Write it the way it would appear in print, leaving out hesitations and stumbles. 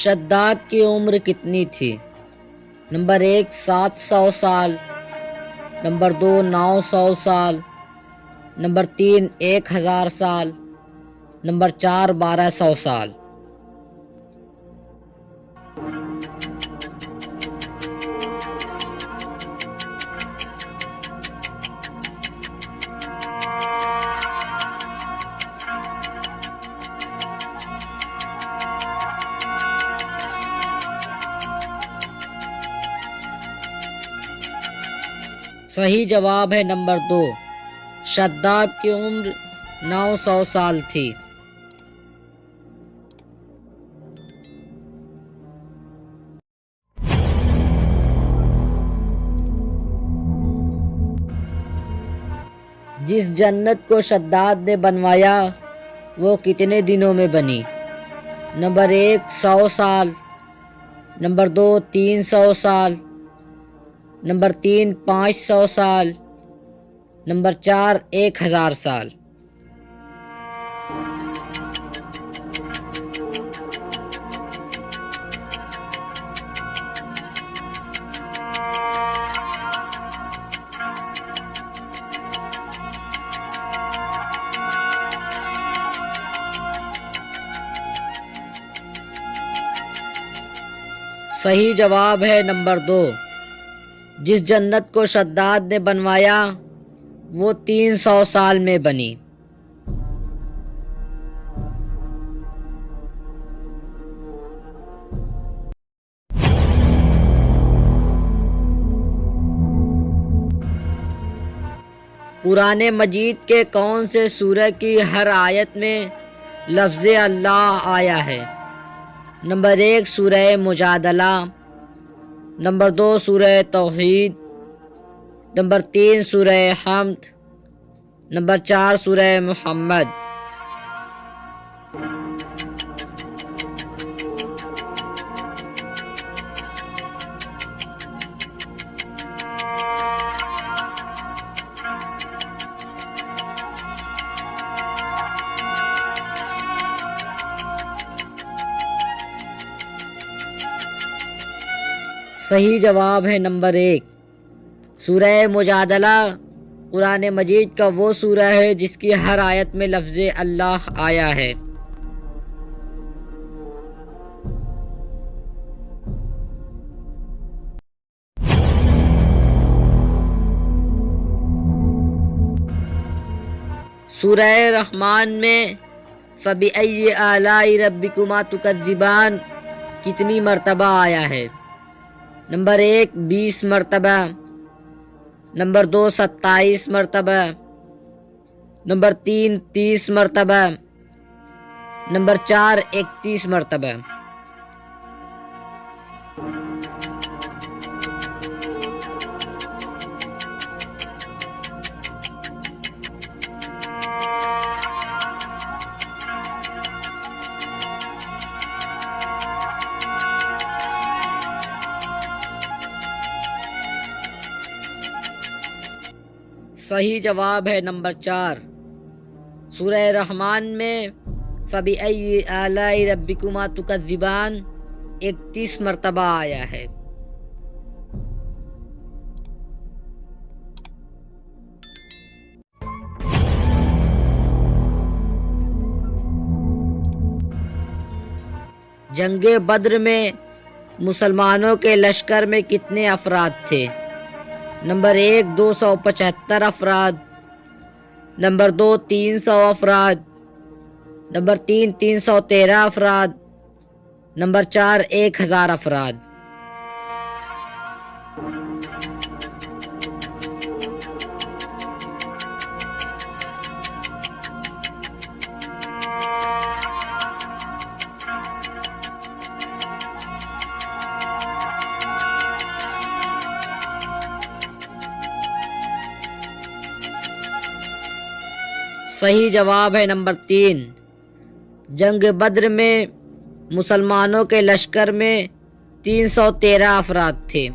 شداد کی عمر کتنی تھی؟ نمبر 1 700 سال، نمبر 2 900 سال، نمبر 3 1000 سال، نمبر 4 1200 سال۔ صحیح جواب ہے نمبر 2، شداد کی عمر 900 سال تھی۔ جس جنت کو شداد نے بنوایا وہ کتنے دنوں میں بنی؟ نمبر 1 100 سال، نمبر 2 300 سال، نمبر 3 500 سال، نمبر 4 1000 سال۔ صحیح جواب ہے نمبر 2، جس جنت کو شداد نے بنوایا وہ 300 سال میں بنی۔ قرآن مجید کے کون سے سورہ کی ہر آیت میں لفظ اللہ آیا ہے؟ نمبر 1 سورہ مجادلہ، نمبر 2 سورہ توحید، نمبر 3 سورہ حمد، نمبر 4 سورہ محمد۔ صحیح جواب ہے نمبر 1، سورہ مجادلہ قرآن مجید کا وہ سورہ ہے جس کی ہر آیت میں لفظ اللہ آیا ہے۔ سورہ رحمان میں فَبِأَيِّ آلَاءِ رَبِّكُمَا تُكَذِّبَانِ کتنی مرتبہ آیا ہے؟ نمبر 1 20 مرتبہ، نمبر 2 27 مرتبہ، نمبر 3 30 مرتبہ، نمبر 4 31 مرتبہ۔ صحیح جواب ہے نمبر 4، سورہ رحمان میں فَبِأَيِّ آلَاءِ رَبِّكُمَا تُكَذِّبَانِ 31 مرتبہ آیا ہے۔ جنگ بدر میں مسلمانوں کے لشکر میں کتنے افراد تھے؟ نمبر 1 275 افراد، نمبر 2 300 افراد، نمبر 3 313 افراد، نمبر 4 1000 افراد۔ صحیح جواب ہے نمبر 3، جنگ بدر میں مسلمانوں کے لشکر میں 313 افراد تھے۔